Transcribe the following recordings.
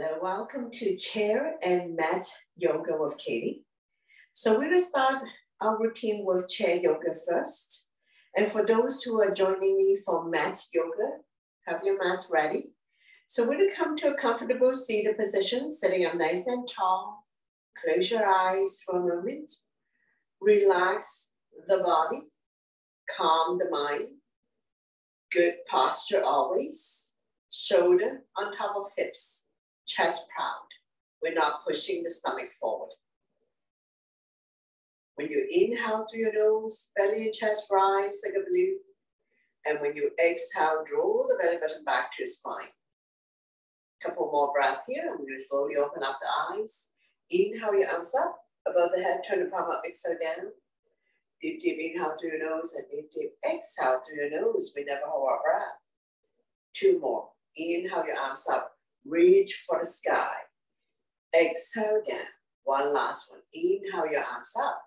Hello, welcome to Chair and Mat Yoga with Katie. So we're going to start our routine with chair yoga first. And for those who are joining me for mat yoga, have your mat ready. So we're going to come to a comfortable seated position, sitting up nice and tall. Close your eyes for a moment. Relax the body. Calm the mind. Good posture always. Shoulder on top of hips. Chest proud. We're not pushing the stomach forward. When you inhale through your nose, belly and chest rise like a balloon. And when you exhale, draw the belly button back to your spine. Couple more breaths here. I'm going to slowly open up the eyes. Inhale your arms up above the head. Turn the palm up, exhale down. Deep, deep inhale through your nose and deep, deep exhale through your nose. We never hold our breath. Two more. Inhale your arms up. Reach for the sky. Exhale down. One last one. Inhale your arms up.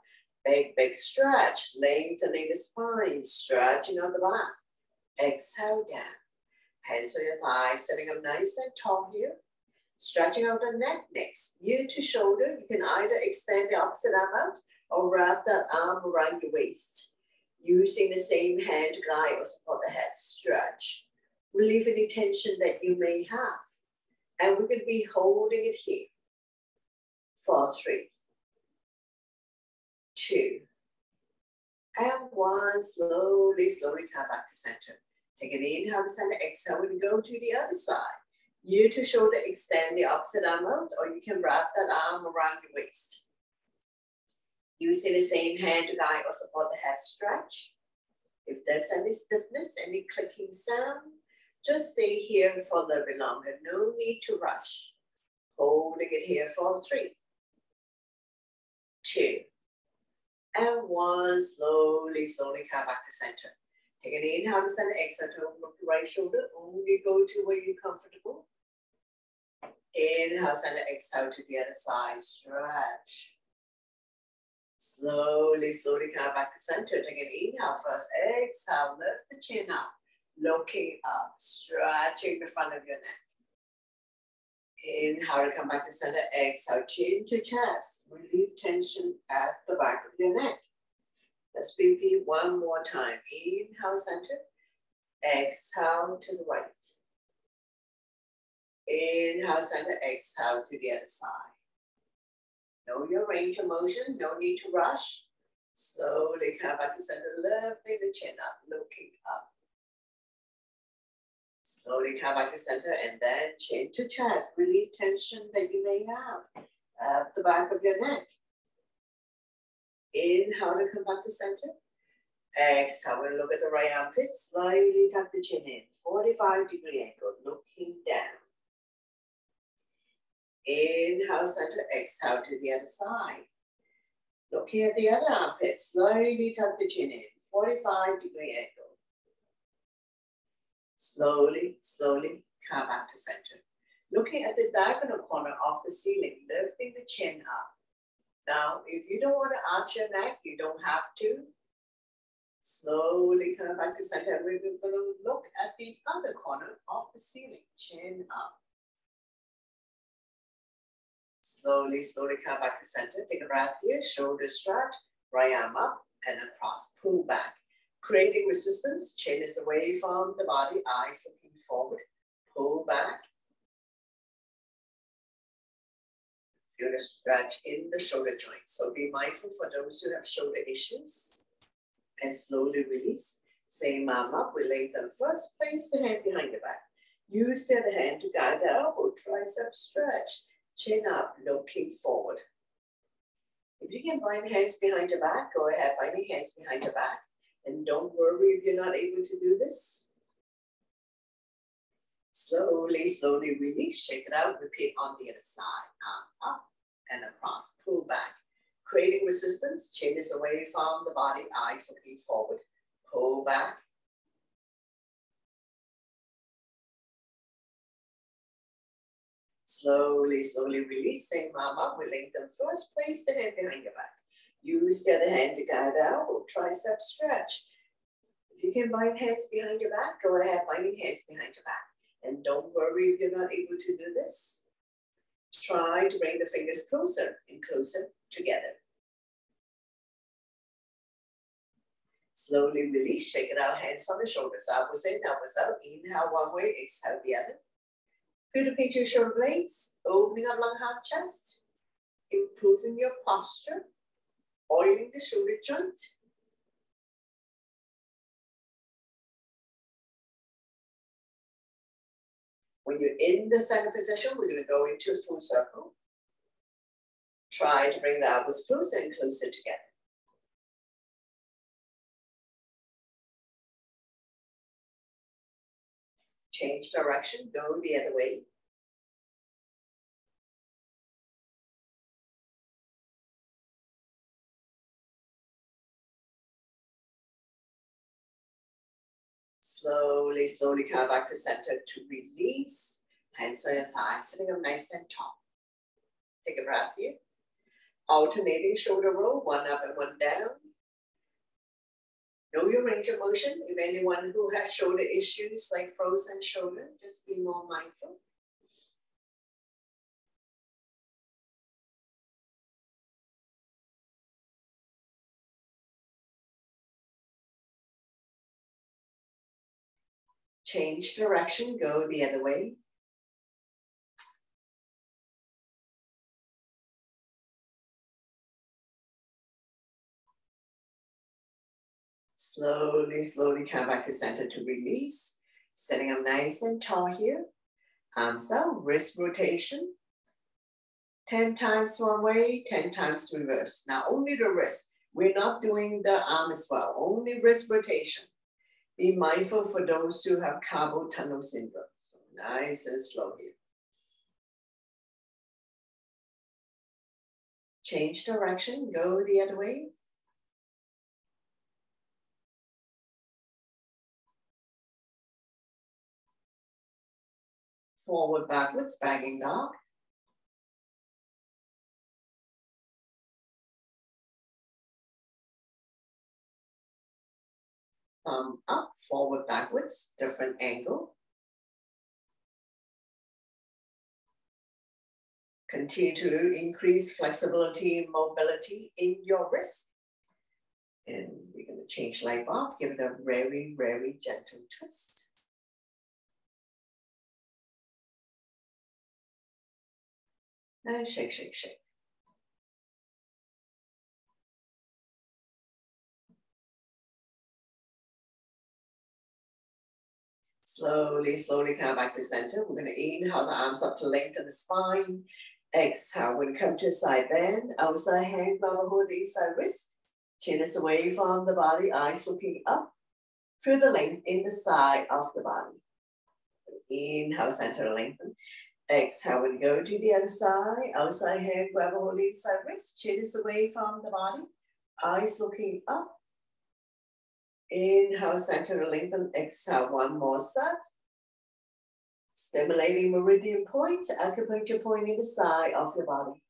Big, big stretch. Lengthening the spine. Stretching out the back. Exhale down. Hands on your thighs. Sitting up nice and tall here. Stretching out the neck next. Ear to shoulder. You can either extend the opposite arm out or wrap that arm around your waist. Using the same hand to guide or support the head. Stretch. Relieve any tension that you may have. And we're going to be holding it here for 3, 2, and 1. Slowly, slowly come back to center. Take an inhale to center, exhale. We're going to go to the other side. Ear to shoulder, extend the opposite arm out, or you can wrap that arm around your waist. Using the same hand to guide or support the head stretch. If there's any stiffness, any clicking sound, just stay here for a little bit longer. No need to rush. Holding it here for 3, 2, and 1. Slowly, slowly come back to center. Take an inhale to center, exhale to open up the right shoulder. Only go to where you're comfortable. Inhale, center, exhale to the other side. Stretch. Slowly, slowly come back to center. Take an inhale first. Exhale, lift the chin up. Looking up, stretching the front of your neck. Inhale to come back to center. Exhale, chin to chest. Relieve tension at the back of your neck. Let's repeat one more time. Inhale, center. Exhale to the right. Inhale, center. Exhale to the other side. Know your range of motion. No need to rush. Slowly come back to center. Lifting the chin up. Looking up. Slowly come back to center and then chin to chest. Relieve tension that you may have at the back of your neck. Inhale to come back to center. Exhale, we'll look at the right armpit. Slightly tuck the chin in. 45-degree angle, looking down. Inhale, center. Exhale to the other side. Looking at the other armpit. Slightly tuck the chin in. 45-degree angle. Slowly, slowly come back to center. Looking at the diagonal corner of the ceiling, lifting the chin up. Now, if you don't want to arch your neck, you don't have to. Slowly come back to center. We're going to look at the other corner of the ceiling, chin up. Slowly, slowly come back to center. Take a breath here, shoulder stretch, right arm up and across, pull back. Creating resistance, chin is away from the body, eyes looking forward, pull back. Feel the stretch in the shoulder joints. So be mindful for those who have shoulder issues. And slowly release. Same arm up, we lengthen first, place the hand behind the back. Use the other hand to guide the elbow, tricep stretch, chin up, looking forward. If you can bind hands behind your back, go ahead, bind your hands behind your back. And don't worry if you're not able to do this. Slowly, slowly release, shake it out, repeat on the other side. Arm up and across, pull back. Creating resistance, chin is away from the body, eyes looking forward. Pull back. Slowly, slowly release, same arm up, we lengthen first, place the hand behind your back. Use the other hand to guide the elbow, tricep stretch. If you can bind hands behind your back, go ahead, binding hands behind your back. And don't worry if you're not able to do this. Try to bring the fingers closer and closer together. Slowly release, shake it out, hands on the shoulders. Upwards in, upwards out. Inhale one way, exhale the other. Feel the pinch your shoulder blades, opening up long hard chest, improving your posture, oiling the shoulder joint. When you're in the center position, we're going to go into a full circle. Try to bring the elbows closer and closer together. Change direction, go the other way. Slowly, slowly come back to center to release. Hands on your thighs, sitting up nice and tall. Take a breath here. Alternating shoulder roll, one up and one down. Know your range of motion. If anyone who has shoulder issues like frozen shoulder, just be more mindful. Change direction, go the other way. Slowly, slowly come back to center to release. Sitting up nice and tall here. Arms out, wrist rotation. 10 times one way, 10 times reverse. Now only the wrist. We're not doing the arm as well, only wrist rotation. Be mindful for those who have carpal tunnel syndrome. So nice and slow here. Change direction, go the other way. Forward, backwards, backing dog. Thumb up, forward, backwards, different angle. Continue to increase flexibility and mobility in your wrist. And we're going to change leg up, give it a very, very gentle twist. And shake, shake, shake. Slowly, slowly come back to center. We're going to inhale the arms up to lengthen the spine. Exhale, we're going to come to a side bend. Outside hand, grab a hold the inside wrist. Chin is away from the body, eyes looking up. Feel the length in the side of the body. Inhale, center, lengthen. Exhale, we go to the other side. Outside hand, grab a hold the inside wrist. Chin is away from the body, eyes looking up. Inhale, center, lengthen. Exhale, one more set. Stimulating meridian point, acupuncture point in the side of your body.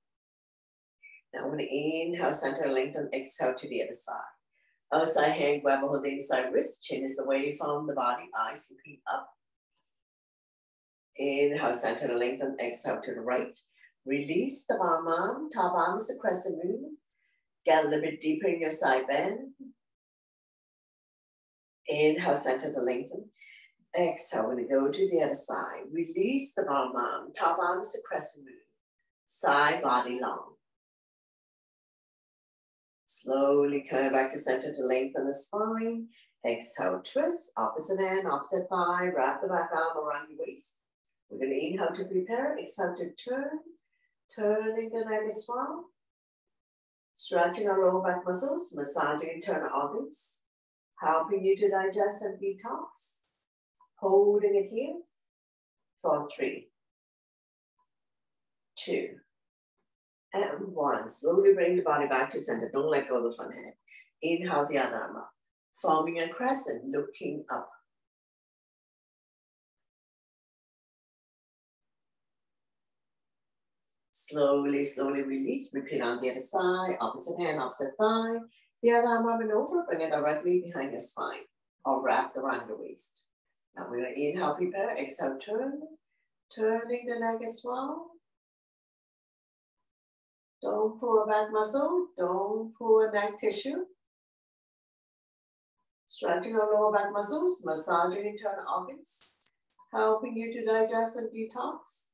Now we're going to inhale, center, lengthen. Exhale to the other side. Outside hand, grab a hold the inside wrist. Chin is away from the body, eyes looking up. Inhale, center, lengthen. Exhale to the right. Release the palm arm. Top arm is a crescent moon. Get a little bit deeper in your side bend. Inhale, center to lengthen. Exhale, we're going to go to the other side. Release the palm arm. Top arm is a crescent moon. Side body long. Slowly come back to center to lengthen the spine. Exhale, twist. Opposite hand, opposite thigh. Wrap the back arm around your waist. We're going to inhale to prepare. Exhale to turn. Turning the neck as well. Stretching our lower back muscles. Massaging internal organs. Helping you to digest and detox. Holding it here for 3, 2, and 1. Slowly bring the body back to center. Don't let go of the front hand. Inhale the other arm up. Forming a crescent, looking up. Slowly, slowly release. Repeat on the other side. Opposite hand, opposite thigh. The other arm up and over. Bring it directly behind your spine. Or wrap around your waist. Now we're going to inhale, prepare, exhale, turn. Turning the neck as well. Don't pull a back muscle. Don't pull a neck tissue. Stretching our lower back muscles, massaging internal organs, helping you to digest and detox.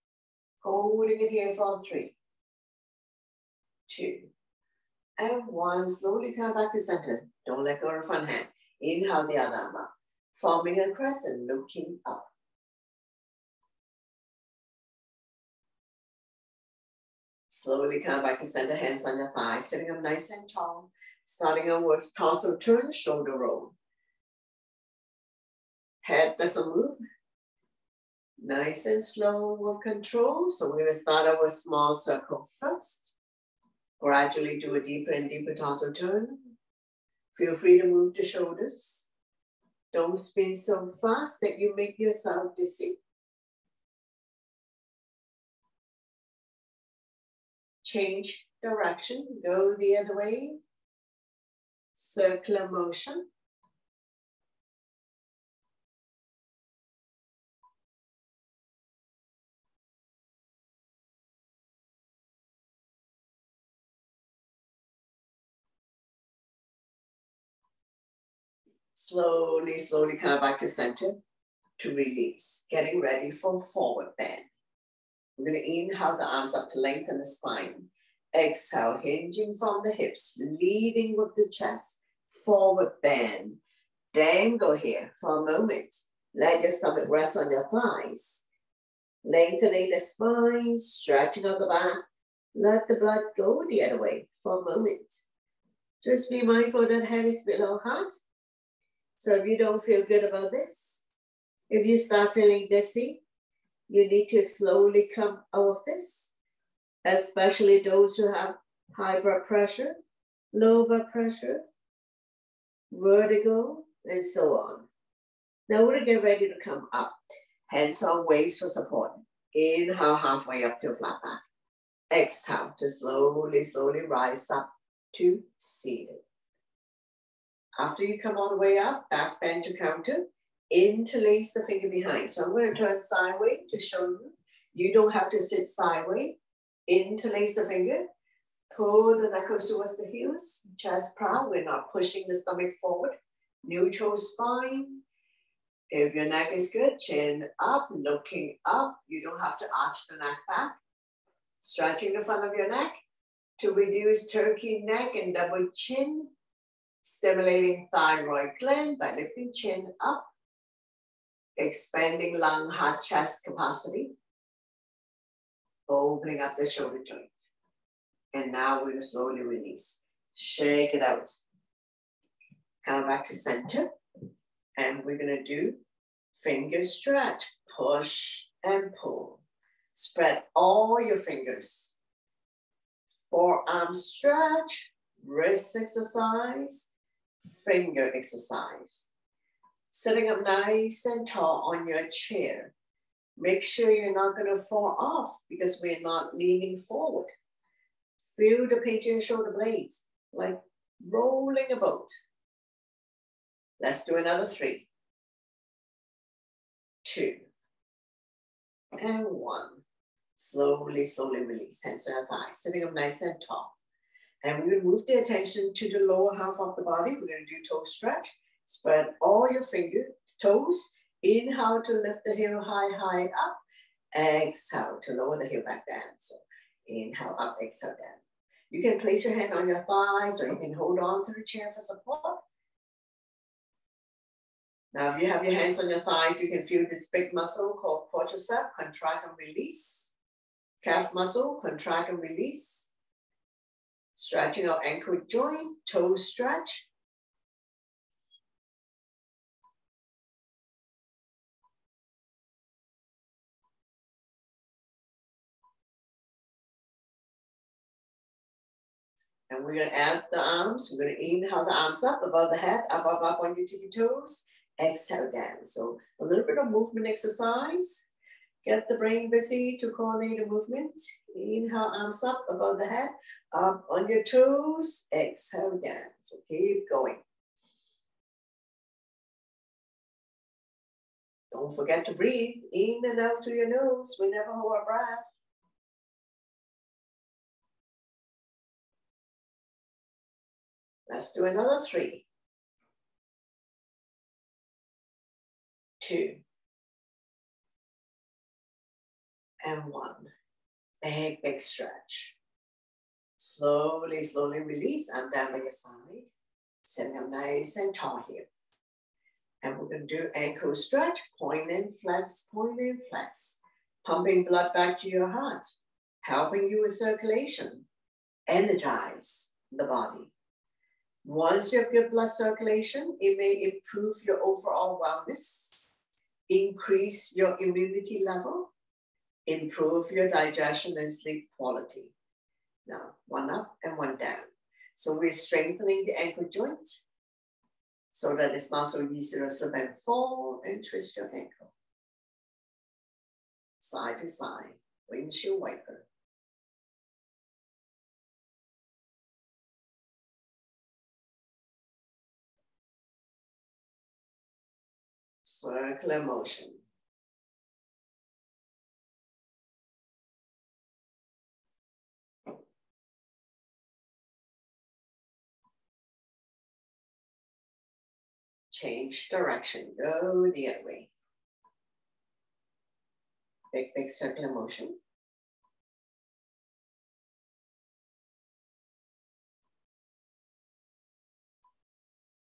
Holding it here for 3, 2, and 1. Slowly come back to center. Don't let go of the front hand. Inhale the other arm up, forming a crescent, looking up. Slowly come back to center, hands on your thighs, sitting up nice and tall. Starting on with torso turn, shoulder roll. Head doesn't move. Nice and slow with control. So we're going to start out with small circle first. Gradually do a deeper and deeper torso turn. Feel free to move the shoulders. Don't spin so fast that you make yourself dizzy. Change direction, go the other way. Circular motion. Slowly, slowly come back to center to release. Getting ready for forward bend. We're going to inhale the arms up to lengthen the spine. Exhale, hinging from the hips, leading with the chest. Forward bend. Dangle here for a moment. Let your stomach rest on your thighs. Lengthening the spine, stretching out the back. Let the blood go the other way for a moment. Just be mindful that head is below heart. So if you don't feel good about this, if you start feeling dizzy, you need to slowly come out of this, especially those who have high blood pressure, low blood pressure, vertigo, and so on. Now we're going to get ready to come up. Hands on waist for support. Inhale halfway up to a flat back. Exhale to slowly, slowly rise up to seated. After you come all the way up, back bend to counter. Interlace the finger behind. So I'm going to turn sideways to show you. You don't have to sit sideways. Interlace the finger. Pull the knuckles towards the heels. Chest proud. We're not pushing the stomach forward. Neutral spine. If your neck is good, chin up, looking up. You don't have to arch the neck back. Stretching the front of your neck to reduce turkey neck and double chin. Stimulating thyroid gland by lifting chin up. Expanding lung, heart, chest capacity. Opening up the shoulder joint. And now we're going to slowly release. Shake it out. Come back to center. And we're going to do finger stretch. Push and pull. Spread all your fingers. Forearm stretch. Wrist exercise. Finger exercise. Sitting up nice and tall on your chair. Make sure you're not going to fall off because we're not leaning forward. Feel the pinch in your shoulder blades like rolling a boat. Let's do another 3, 2, and 1. Slowly, slowly release. Hands on your thighs. Sitting up nice and tall. And we're going to move the attention to the lower half of the body. We're going to do toe stretch. Spread all your fingers, toes. Inhale to lift the heel high, high up. Exhale to lower the heel back down. So inhale up, exhale down. You can place your hand on your thighs or you can hold on to the chair for support. Now, if you have your hands on your thighs, you can feel this big muscle called quadricep. Contract and release. Calf muscle, contract and release. Stretching our ankle joint, toe stretch. And we're going to add the arms. We're going to inhale the arms up above the head, up on your tippy toes. Exhale down. So a little bit of movement exercise. Get the brain busy to coordinate the movement. Inhale, arms up above the head, up on your toes. Exhale down. So keep going. Don't forget to breathe in and out through your nose. We never hold our breath. Let's do another 3, 2, and 1. Big, big stretch. Slowly, slowly release. Arm down by your side. Sitting up nice and tall here. And we're going to do ankle stretch. Point and flex, point and flex. Pumping blood back to your heart. Helping you with circulation. Energize the body. Once you have good blood circulation, it may improve your overall wellness, increase your immunity level, improve your digestion and sleep quality. Now, 1 up and 1 down. So we're strengthening the ankle joint so that it's not so easy to slip and fall and twist your ankle. Side to side, windshield wiper. Circular motion. Change direction, go the other way. Big, big circular motion.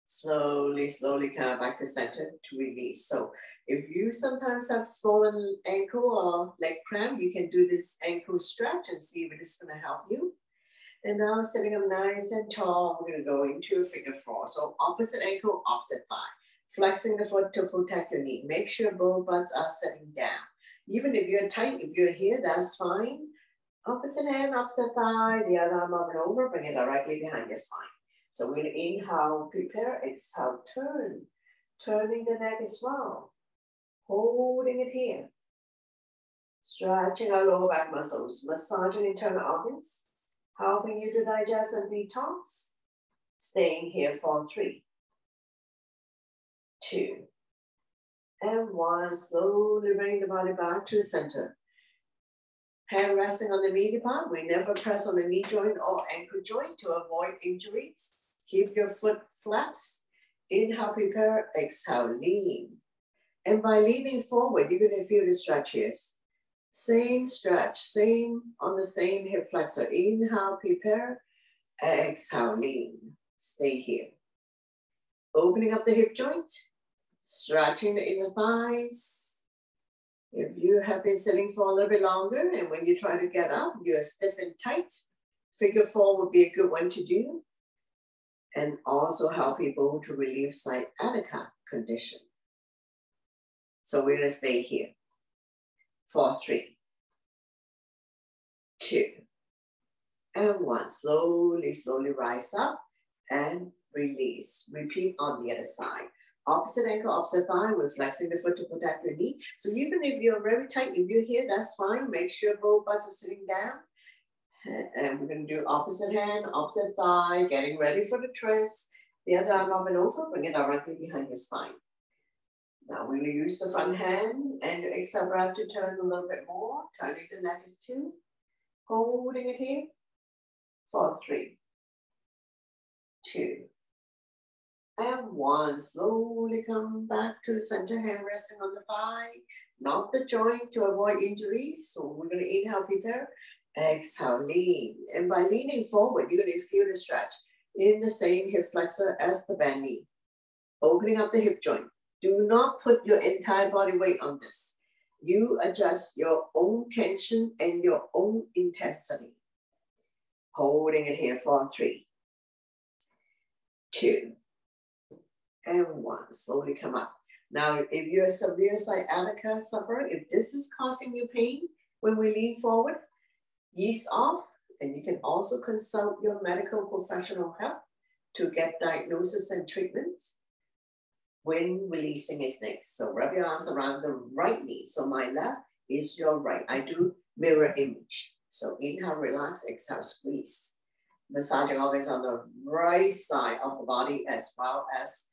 Slowly, slowly come back to center to release. So if you sometimes have swollen ankle or leg cramp, you can do this ankle stretch and see if it is going to help you. And now sitting up nice and tall, we're going to go into a figure 4. So opposite ankle, opposite thigh. Flexing the foot to protect your knee. Make sure both butts are sitting down. Even if you're tight, if you're here, that's fine. Opposite hand, opposite thigh, the other arm up and over, bring it directly behind your spine. So we're going to inhale, prepare, exhale, turn. Turning the neck as well. Holding it here. Stretching our lower back muscles, massaging internal organs, helping you to digest and detox. Staying here for 3, 2, and 1. Slowly bring the body back to the center. Hand resting on the medial part. We never press on the knee joint or ankle joint to avoid injuries. Keep your foot flexed. Inhale, prepare, exhale, lean. And by leaning forward, you're going to feel the stretch here. Same stretch, same on the same hip flexor. Inhale, prepare, exhale, lean. Stay here. Opening up the hip joint, stretching the inner thighs. If you have been sitting for a little bit longer and when you try to get up, you're stiff and tight, figure 4 would be a good one to do. And also help people to relieve sciatica condition. So we're going to stay here for 3, 2, and 1. Slowly, slowly rise up and release. Repeat on the other side. Opposite ankle, opposite thigh. We're flexing the foot to protect your knee. So even if you're very tight, if you're here, that's fine. Make sure both butts are sitting down. And we're going to do opposite hand, opposite thigh, getting ready for the twist. The other arm up and over, bring it directly behind your spine. Now we're going to use the front hand and your exhale breath to turn a little bit more. Turning the neck is 2. Holding it here for 3, 2, and 1. Slowly come back to the center, hand resting on the thigh. Not the joint to avoid injuries. So we're going to inhale, prepare. Exhale, lean. And by leaning forward, you're going to feel the stretch in the same hip flexor as the bent knee. Opening up the hip joint. Do not put your entire body weight on this. You adjust your own tension and your own intensity. Holding it here for 3, 2, and 1. Slowly come up. Now, if you're a severe sciatica sufferer, if this is causing you pain when we lean forward, ease off, and you can also consult your medical professional help to get diagnosis and treatments when releasing is next. So rub your arms around the right knee. So my left is your right. I do mirror image. So inhale, relax, exhale, squeeze. Massaging organs on the right side of the body as well as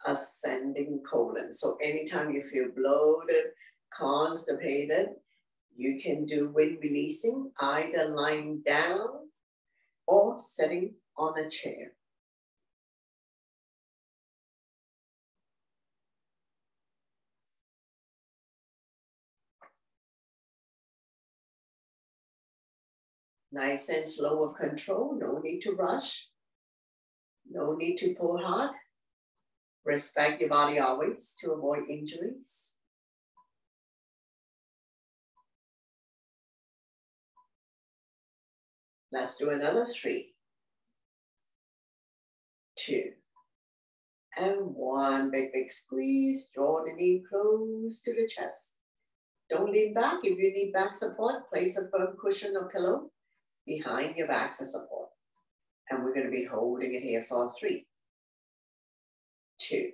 ascending colon. So anytime you feel bloated, constipated, you can do when releasing, either lying down or sitting on a chair. Nice and slow with control. No need to rush. No need to pull hard. Respect your body always to avoid injuries. Let's do another 3, 2, and 1. Big, big squeeze. Draw the knee close to the chest. Don't lean back. If you need back support, place a firm cushion or pillow behind your back for support. And we're going to be holding it here for 3, 2,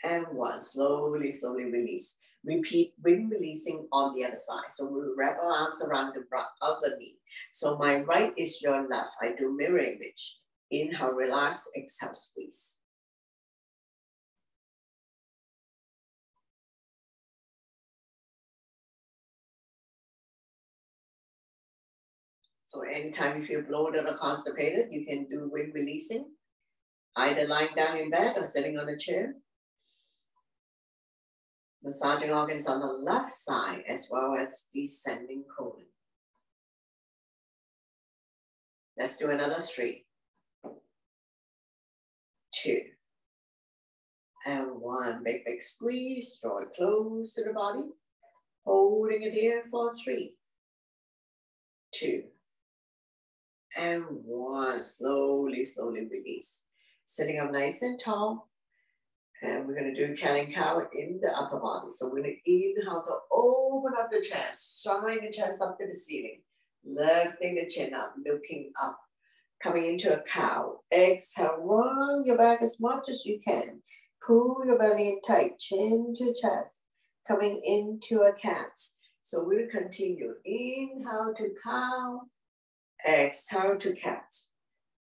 and 1. Slowly, slowly release. Repeat when releasing on the other side. So we'll wrap our arms around the other knee. So my right is your left. I do mirror image. Inhale, relax. Exhale, squeeze. So anytime you feel bloated or constipated, you can do wind releasing, either lying down in bed or sitting on a chair. Massaging organs on the left side as well as descending colon. Let's do another 3, 2, and 1. Big, big squeeze. Draw it close to the body. Holding it here for 3, 2, and 1. Slowly, slowly release. Sitting up nice and tall. And we're going to do cat and cow in the upper body. So we're going to inhale to open up the chest, shine the chest up to the ceiling, lifting the chin up, looking up, coming into a cow. Exhale, run your back as much as you can. Pull your belly in tight, chin to chest, coming into a cat. So we'll continue. Inhale to cow, exhale to cat.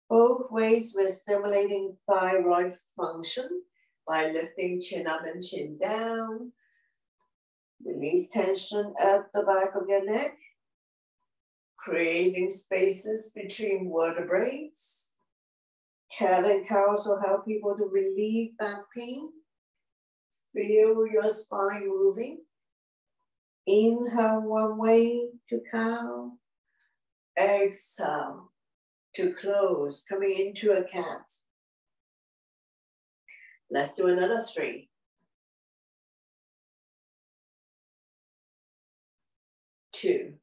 Both ways we're stimulating thyroid function by lifting chin up and chin down. Release tension at the back of your neck, creating spaces between vertebrae. Cat and cows will help people to relieve back pain. Feel your spine moving. Inhale one way to cow. Exhale to close, coming into a cat. Let's do another 3, 2,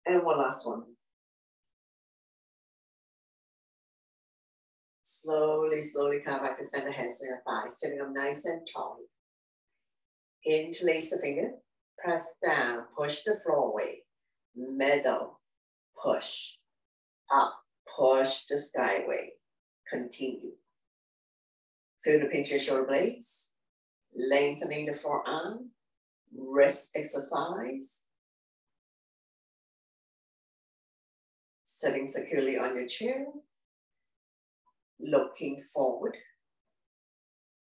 and one last one. Slowly, slowly come back to center, hands on your thighs, sitting up nice and tall. Interlace the finger, press down, push the floor away. Middle, push, up, push the sky away. Continue. Feel the pinch your shoulder blades, lengthening the forearm, wrist exercise. Sitting securely on your chair, looking forward.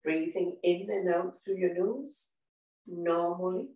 Breathing in and out through your nose, normally.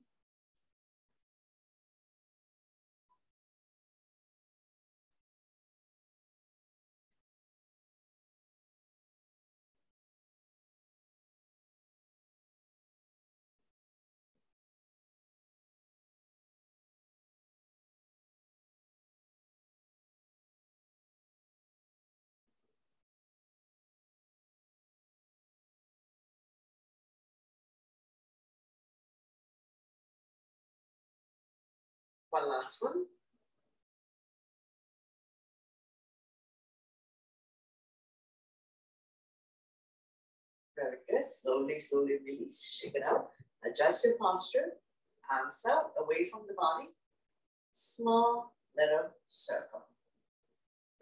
One last one. Very good. Slowly, slowly release. Shake it out. Adjust your posture. Arms out, away from the body. Small little circle.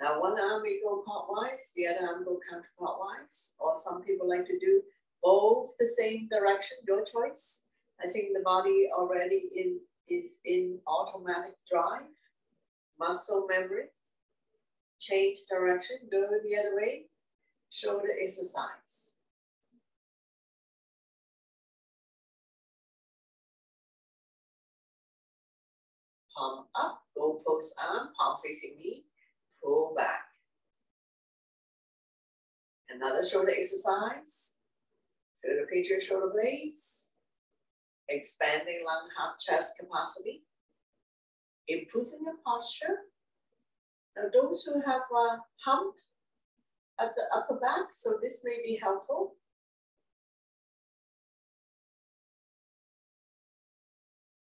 Now one arm may go clockwise, the other arm go counterclockwise. Or some people like to do both the same direction, your choice. I think the body already is in automatic drive, muscle memory. Change direction, go the other way. Shoulder exercise. Palm up, go post arm, palm facing knee, pull back. Another shoulder exercise. Feel the pinch your shoulder blades. expanding lung, heart, chest capacity, improving your posture. Now, those who have a hump at the upper back, so this may be helpful.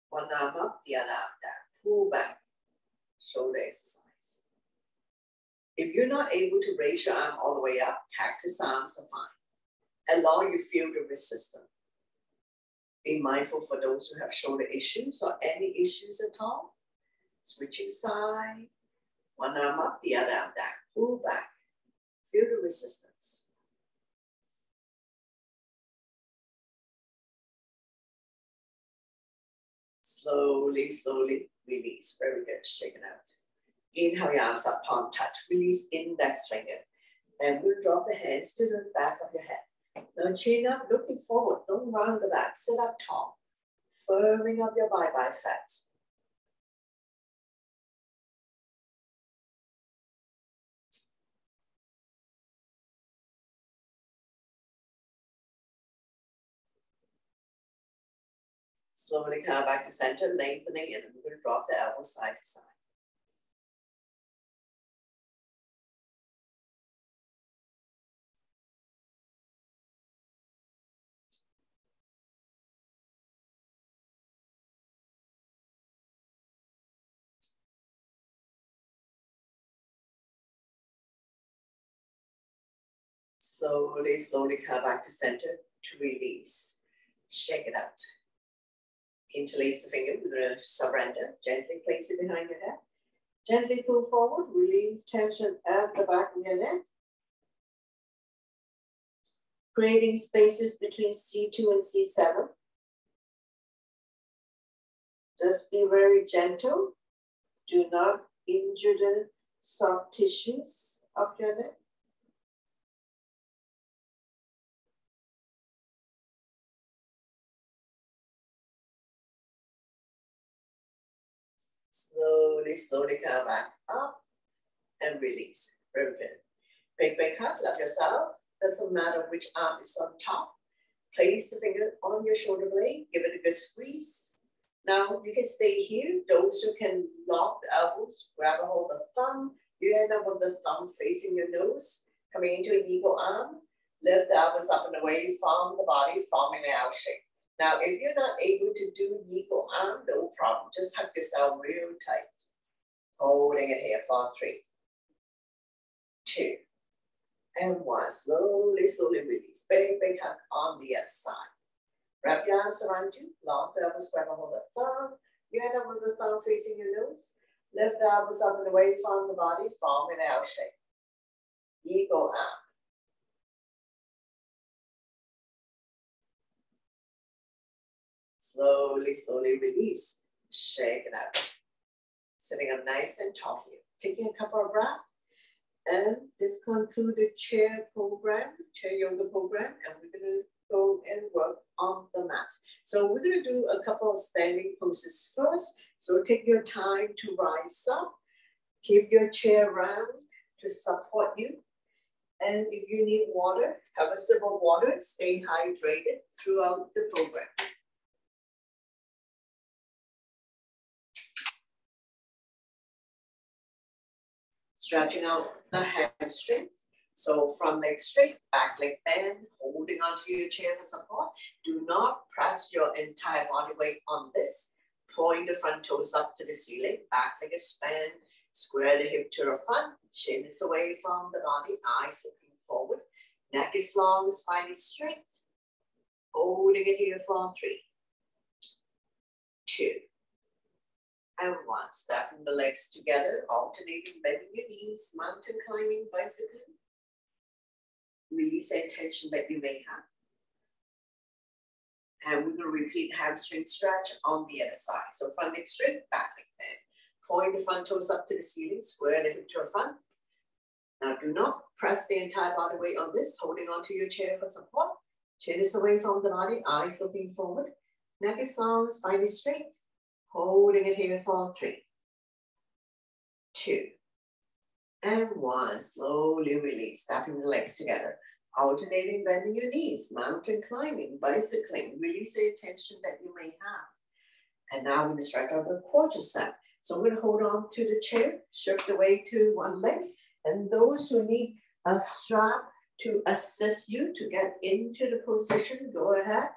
One arm up, the other arm down. Pull back, shoulder exercise. If you're not able to raise your arm all the way up, cactus arms are fine. Allow you feel the resistance. Be mindful for those who have shoulder issues or any issues at all. Switching side, one arm up, the other arm down. Pull back, feel the resistance. Slowly, slowly release. Very good. Shake it out. Inhale your arms up, palm touch. Release index finger. And we'll drop the hands to the back of your head. Now chin up, looking forward. Don't round the back. Sit up tall. Firming up your bye-bye fat. Slowly come back to center, lengthening, and we're going to drop the elbow side to side. Slowly, slowly come back to center to release. Shake it out. Interlace the finger, we're going to surrender. Gently place it behind your head. Gently pull forward, relieve tension at the back of your neck. Creating spaces between C2 and C7. Just be very gentle. Do not injure the soft tissues of your neck. Slowly, slowly come back up and release. Very good. Big, big hug, love yourself. Doesn't matter which arm is on top. Place the finger on your shoulder blade. Give it a good squeeze. Now you can stay here. Those who can lock the elbows, grab a hold of the thumb. You end up with the thumb facing your nose, coming into an eagle arm. Lift the elbows up and away from the body, forming an L shape. Now, if you're not able to do eagle arm, no problem. Just hug yourself real tight. Holding it here for 3, 2, and 1. Slowly, slowly release. Big, big hug on the other side. Wrap your arms around you. Lock the elbows, grab a hold of the thumb. You end up with the thumb facing your nose. Lift the elbows up and away from the body, form an L shape. Eagle arm. Slowly, slowly release. Shake it out. Sitting up nice and tall here. Taking a couple of breaths. And this concludes the chair program, chair yoga program. And we're going to go and work on the mat. So we're going to do a couple of standing poses first. So take your time to rise up. Keep your chair round to support you. And if you need water, have a sip of water. Stay hydrated throughout the program. Stretching out the hamstrings. So front leg straight, back leg bend, holding onto your chair for support. Do not press your entire body weight on this. Point the front toes up to the ceiling, back leg expand, square the hip to the front, chin is away from the body, eyes looking forward. Neck is long, spine is straight. Holding it here for 3, 2, and 1. Stepping the legs together, alternating, bending your knees, mountain climbing, bicycling. Release any tension that you may have. And we're going to repeat hamstring stretch on the other side. So front leg straight, back leg bend. Point the front toes up to the ceiling, square the hip to the front. Now do not press the entire body weight on this, holding onto your chair for support. Chin is away from the body, eyes looking forward. Neck is long, spine is straight. Holding it here for 3, 2, and 1. Slowly release, stepping the legs together. Alternating bending your knees, mountain climbing, bicycling, release the tension that you may have. And now we're going to strike out the quadricep. So we're going to hold on to the chair, shift away to one leg. And those who need a strap to assist you to get into the position, go ahead.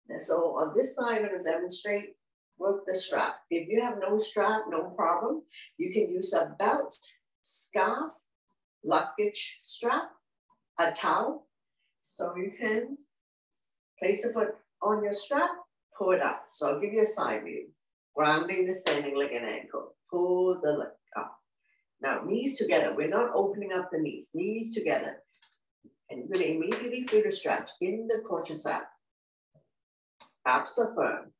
And so on this side, I'm going to demonstrate with the strap. If you have no strap, no problem. You can use a belt, scarf, luggage strap, a towel. So you can place a foot on your strap, pull it up. So I'll give you a side view. Grounding the standing leg and ankle. Pull the leg up. Now, knees together. We're not opening up the knees. Knees together. And you're going to immediately feel the stretch in the quadricep. Abs are firm.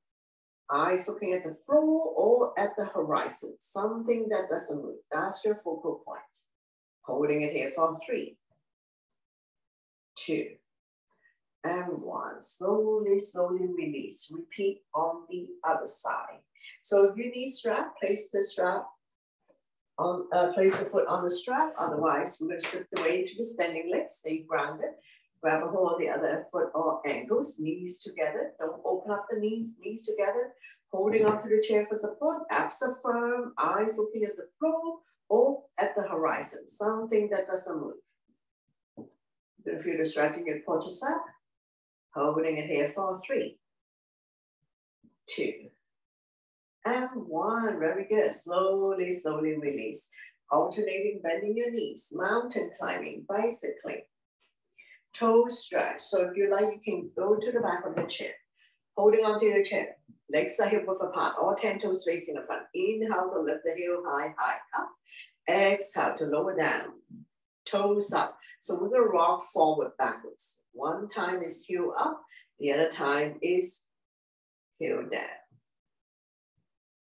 Eyes looking at the floor or at the horizon. Something that doesn't move. That's your focal point. Holding it here for 3, 2, and 1. Slowly, slowly release. Repeat on the other side. So if you need strap, place the strap on, place your foot on the strap. Otherwise, we're going to strip the weight to the standing leg. Stay grounded. Grab a hold of the other foot or ankles, knees together. Don't open up the knees, knees together. Holding onto the chair for support. Abs are firm, eyes looking at the floor or at the horizon. Something that doesn't move. You're going to feel the stretch in your quadricep. Holding it here for 3, 2, and 1. Very good. Slowly, slowly release. Alternating, bending your knees. Mountain climbing, bicycling. Toes stretch. So if you like, you can go to the back of the chair. Holding onto your chair. Legs are hip width apart. All 10 toes facing the front. Inhale to lift the heel high, high up. Exhale to lower down. Toes up. So we're going to rock forward, backwards. One time is heel up. The other time is heel down.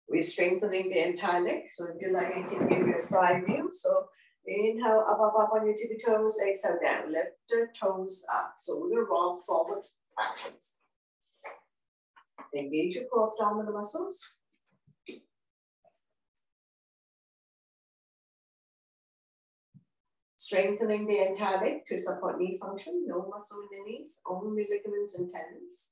We're strengthening the entire leg. So if you like, I can give you a side view. So inhale, up on your tippy toes. Exhale down. Lift the toes up. So we're going to rock forward, backwards. Engage your core abdominal muscles. Strengthening the entire leg to support knee function. No muscle in the knees, only ligaments and tendons.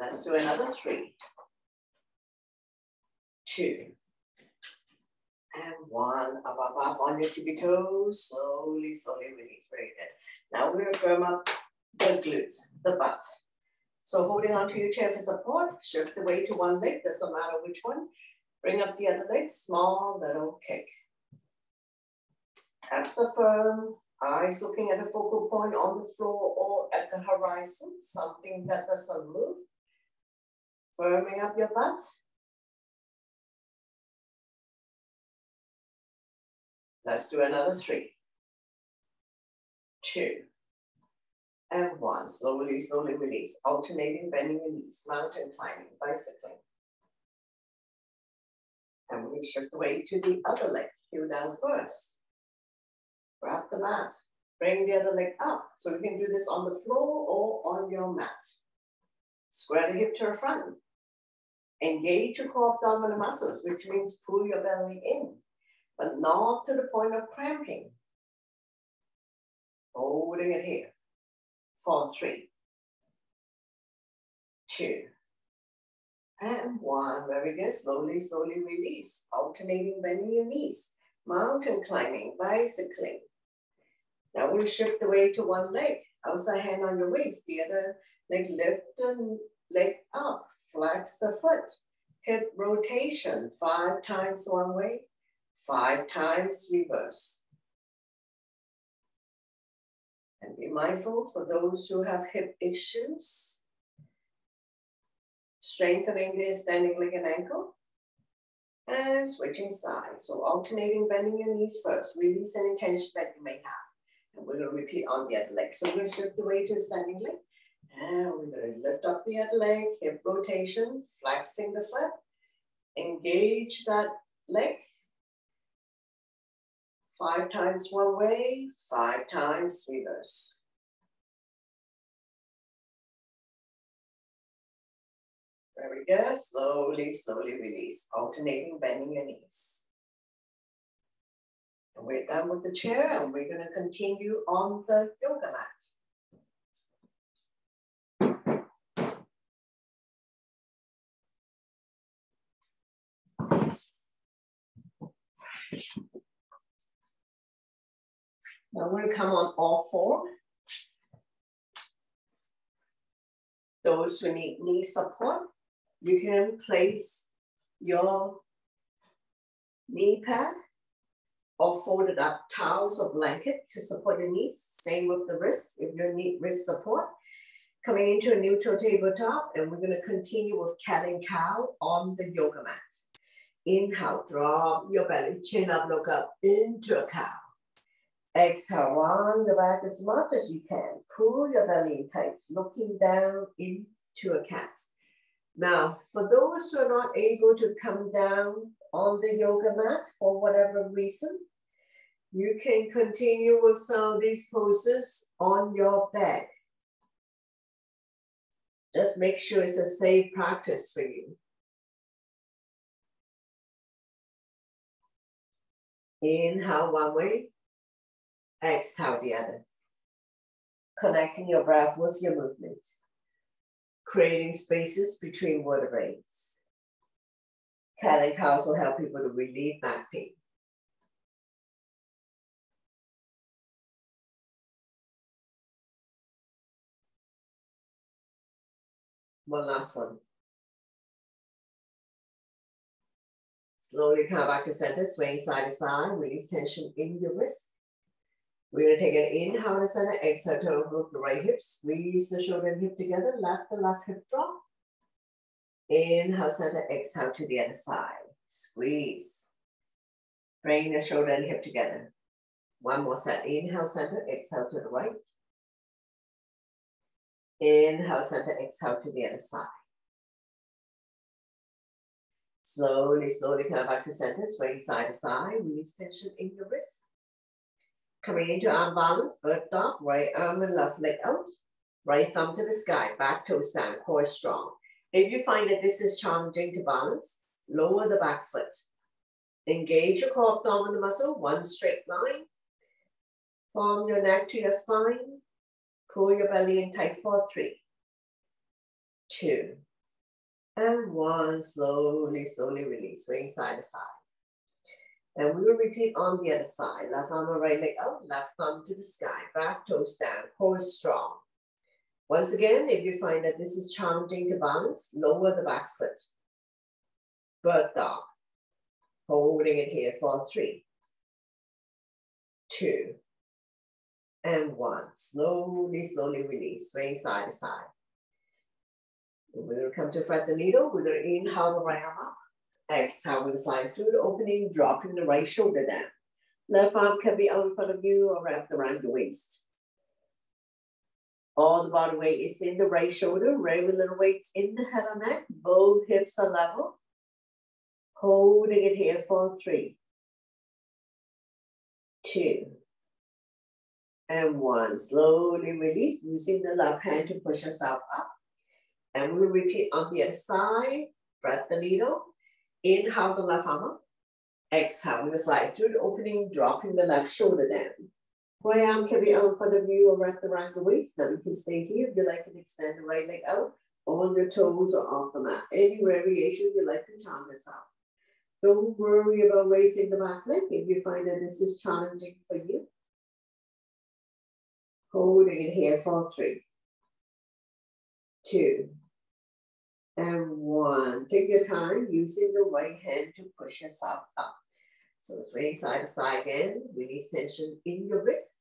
Let's do another 3, 2, and 1. Up on your tippy toes. Slowly, slowly release. Very good. Now we're going to firm up the glutes, the butt. So holding onto your chair for support, shift the weight to one leg, doesn't matter which one. Bring up the other leg, small little kick. Abs are firm, eyes looking at a focal point on the floor or at the horizon, something that doesn't move. Firming up your butt. Let's do another 3, 2, and 1. Slowly, slowly release. Alternating, bending your knees. Mountain climbing, bicycling. And we shift the weight to the other leg. Heel down first. Grab the mat. Bring the other leg up. So we can do this on the floor or on your mat. Square the hip to the front. Engage your core abdominal muscles, which means pull your belly in, but not to the point of cramping. Holding it here. For 3, 2, and 1. Very good. Slowly, slowly release. Alternating, bending your knees. Mountain climbing, bicycling. Now we'll shift the weight to one leg. Outside hand on your waist. The other leg, lift the leg up. Flex the foot. Hip rotation. 5 times one way. 5 times reverse. And be mindful for those who have hip issues. Strengthening the standing leg and ankle. And switching sides. So alternating, bending your knees first. Release any tension that you may have. And we're going to repeat on the other leg. So we're going to shift the weight to the standing leg. And we're going to lift up the other leg. Hip rotation. Flexing the foot. Engage that leg. 5 times one way, 5 times reverse. Very good. Slowly, slowly release. Alternating, bending your knees. And we're done with the chair and we're going to continue on the yoga mat. Now we're going to come on all four. Those who need knee support, you can place your knee pad or folded up towels or blanket to support your knees. Same with the wrists, if you need wrist support. Coming into a neutral tabletop, and we're going to continue with cat and cow on the yoga mat. Inhale, drop your belly, chin up, look up into a cow. Exhale, round the back as much as you can. Pull your belly in tight, looking down into a cat. Now, for those who are not able to come down on the yoga mat for whatever reason, you can continue with some of these poses on your bed. Just make sure it's a safe practice for you. Inhale one way, exhale the other. Connecting your breath with your movement. Creating spaces between vertebrae. Cat and cows will help people to relieve back pain. One last one. Slowly come back to center, swaying side to side, release tension in your wrist. We're going to take an inhale to center, exhale, turn over the right hip, squeeze the shoulder and hip together, let the left hip drop. Inhale, center, exhale to the other side, squeeze. Bring the shoulder and hip together. One more set, inhale, center, exhale to the right. Inhale, center, exhale to the other side. Slowly, slowly come back to center, swaying side to side, release tension in your wrist. Coming into arm balance, bird dog, right arm and left leg out, right thumb to the sky, back toes down, core strong. If you find that this is challenging to balance, lower the back foot. Engage your core abdominal muscle, one straight line. Form your neck to your spine. Pull your belly in tight for 3, 2, and 1. Slowly, slowly release, swing side to side. And we will repeat on the other side. Left arm and right leg out, left thumb to the sky, back toes down, core strong. Once again, if you find that this is challenging to balance, lower the back foot. Bird dog. Holding it here for 3, 2, and 1. Slowly, slowly release, swing side to side. And we're going to come to thread the needle. We're going to inhale the right arm up. Exhale, we're going to slide through the opening, dropping the right shoulder down. Left arm can be out in front of you or wrapped around your waist. All the body weight is in the right shoulder, very little weight in the head and neck. Both hips are level. Holding it here for 3, 2, and 1. Slowly release, using the left hand to push yourself up. And we'll repeat on the other side. Thread the needle. Inhale the left arm up. Exhale, we're going to slide through the opening, dropping the left shoulder down. Right arm can be out in front of you or wrapped around the waist. Now you can stay here if you like to extend the right leg out on your toes or off the mat. Any variation you like to challenge this out. Don't worry about raising the back leg if you find that this is challenging for you. Holding it here for 3, 2, and 1. Take your time using the right hand to push yourself up. So swing side to side again, release tension in your wrist.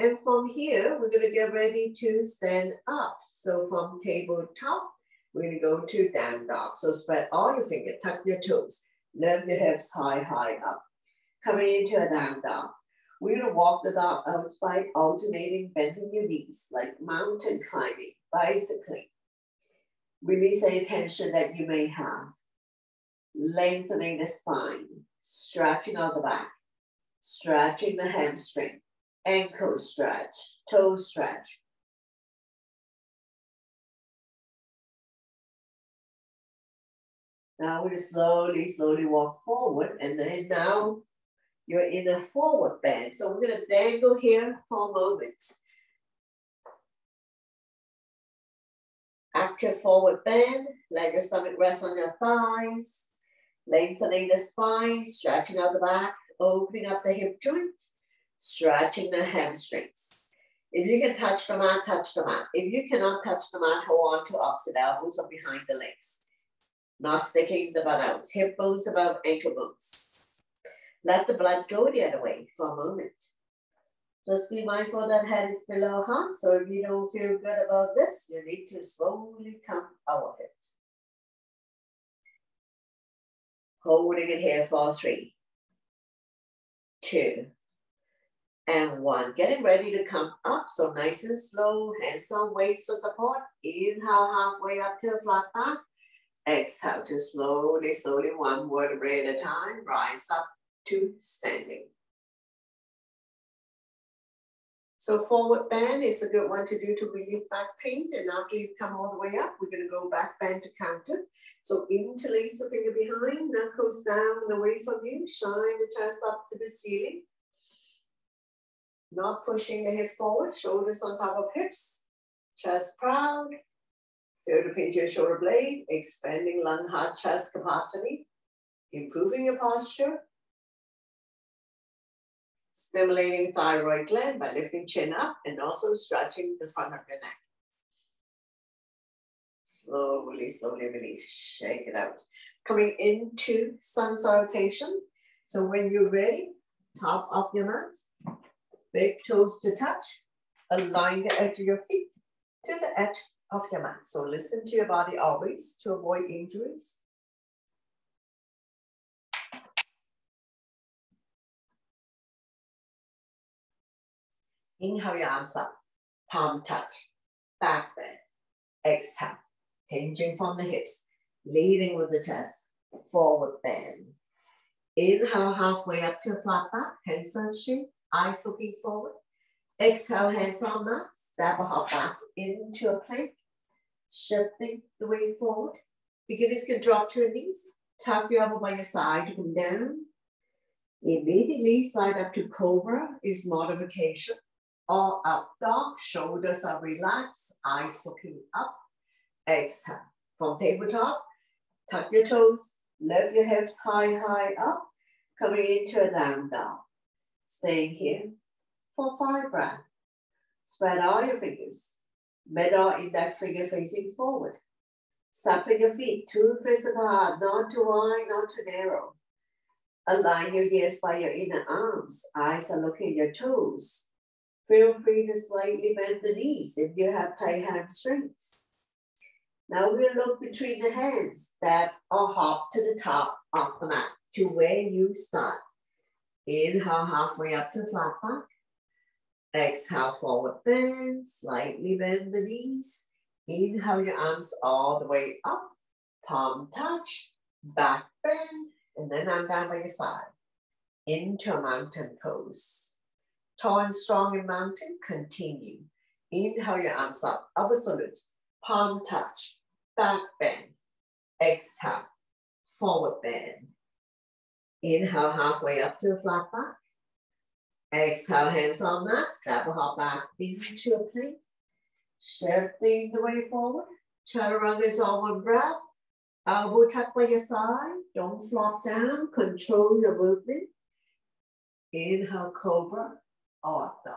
And from here, we're going to get ready to stand up. So from tabletop, we're going to go to down dog. So spread all your fingers, tuck your toes, lift your hips high, high up. Coming into a down dog. We're going to walk the dog out by alternating, bending your knees, like mountain climbing, bicycling. Release any tension that you may have. Lengthening the spine, stretching out the back, stretching the hamstring, ankle stretch, toe stretch. Now we slowly, slowly walk forward, and then now you're in a forward bend. So we're gonna dangle here for a moment. Active forward bend, let your stomach rest on your thighs, lengthening the spine, stretching out the back, opening up the hip joint, stretching the hamstrings. If you can touch the mat, touch the mat. If you cannot touch the mat, hold on to opposite elbows or behind the legs. Not sticking the butt out. Hip bones above ankle bones. Let the blood go the other way for a moment. Just be mindful that head is below heart. So if you don't feel good about this, you need to slowly come out of it. Holding it here for 3, 2, and 1. Getting ready to come up. So nice and slow, hands on weights for support. Inhale halfway up to a flat back. Exhale to slowly, slowly, one vertebrae at a time, rise up to standing. So forward bend is a good one to do to relieve back pain. And after you come all the way up, we're going to go back bend to counter. So interlace the finger behind, knuckles down and away from you. Shine the chest up to the ceiling. Not pushing the hip forward, shoulders on top of hips. Chest proud. Feel to pinch your shoulder blade, expanding lung, heart, chest capacity. Improving your posture. Stimulating thyroid gland by lifting chin up and also stretching the front of your neck. Slowly, slowly release, shake it out. Coming into sun salutation. So when you're ready, top of your mat, big toes to touch, align the edge of your feet to the edge of your mat. So listen to your body always to avoid injuries. Inhale your arms up, palm touch, back bend. Exhale, hinging from the hips, leading with the chest, forward bend. Inhale halfway up to a flat back, hands on shin, eyes looking forward. Exhale, hands on mat, step or hop back into a plank, shifting the weight forward. Beginners can drop to your knees, tap your elbow by your side to come down. Immediately slide up to cobra is modification. Or up dog, shoulders are relaxed, eyes looking up. Exhale. From tabletop, tuck your toes, lift your hips high, high up. Coming into a down dog. Staying here for 5 breaths. Spread out your fingers. Middle index finger facing forward. Sapling your feet, 2 fists apart, not too wide, not too narrow. Align your ears by your inner arms. Eyes are looking at your toes. Feel free to slightly bend the knees if you have tight hamstrings. Now we'll look between the hands, step or hop to the top of the mat to where you start. Inhale halfway up to flat back. Exhale forward bend, slightly bend the knees. Inhale your arms all the way up, palm touch, back bend, and then arm down by your side. Into a mountain pose. Tall and strong in mountain, continue. Inhale your arms up, upward salute, palm touch, back bend. Exhale, forward bend. Inhale halfway up to a flat back. Exhale, hands on mat, step or hop back into a plank. Shifting the way forward. Chaturanga is all one breath. Elbow tucked by your side. Don't flop down, control your movement. Inhale, cobra. Or up dog.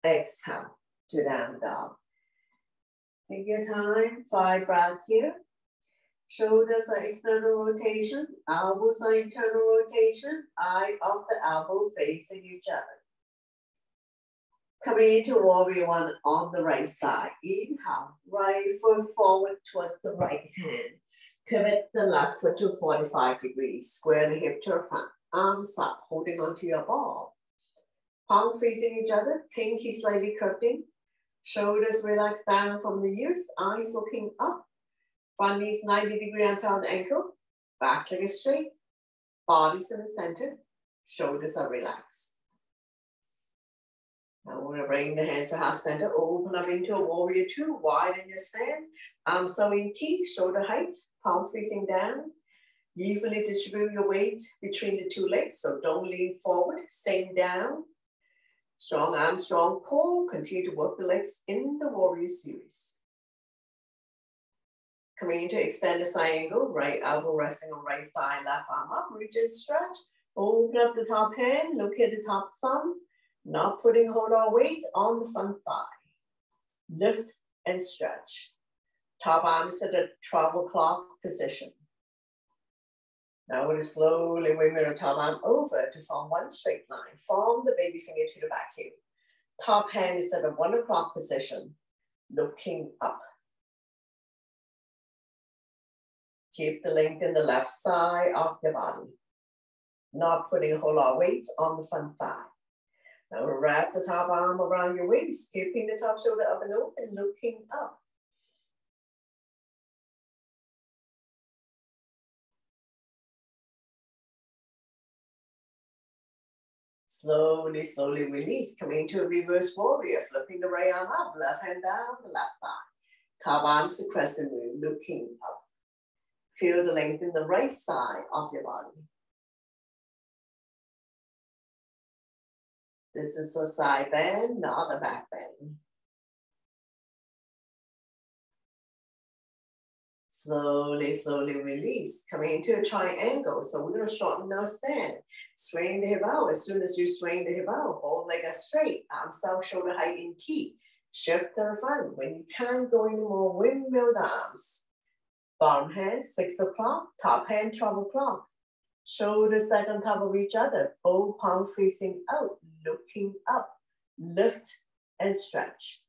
Exhale to down dog. Take your time, 5 breaths here. Shoulders are external rotation, elbows are internal rotation, eye of the elbow facing each other. Coming into warrior 1 on the right side. Inhale, right foot forward towards the right hand. Pivot the left foot to 45 degrees. Square the hip to the front. Arms up, holding onto your ball. Palms facing each other, pinky slightly curved in. Shoulders relaxed down from the ears, eyes looking up. Front knees 90 degrees on top of the ankle. Back leg is straight. Body's in the center. Shoulders are relaxed. Now we're gonna bring the hands to heart center, open up into a warrior two, widen your stand. So in T, shoulder height, palm facing down. Evenly distribute your weight between the two legs, so don't lean forward, same down. Strong arm, strong core, continue to work the legs in the warrior series. Coming into extended side angle, right elbow resting on right thigh, left arm up, reach and stretch. Open up the top hand, look at the top thumb, not putting hold our weight on the front thigh. Lift and stretch. Top arms at a travel clock position. Now we're going to slowly wing the top arm over to form one straight line. From the baby finger to the back heel. Top hand is at a 1 o'clock position, looking up. Keep the length in the left side of the body. Not putting a whole lot of weight on the front thigh. Now we'll wrap the top arm around your waist, keeping the top shoulder up and open, looking up. Slowly, slowly release. Coming to a reverse warrior, flipping the right arm up, left hand down, the left thigh. Top arm to crescent moon, looking up. Feel the length in the right side of your body. This is a side bend, not a back bend. Slowly, slowly release. Coming into a triangle. So we're going to shorten our stand. Swing the hip out. As soon as you swing the hip out, both legs are straight. Arms out, shoulder height in T. Shift to the front. When you can't go anymore, windmill the arms. Bottom hand, 6 o'clock. Top hand, 12 o'clock. Shoulders stacked on top of each other. Both palms facing out, looking up. Lift and stretch.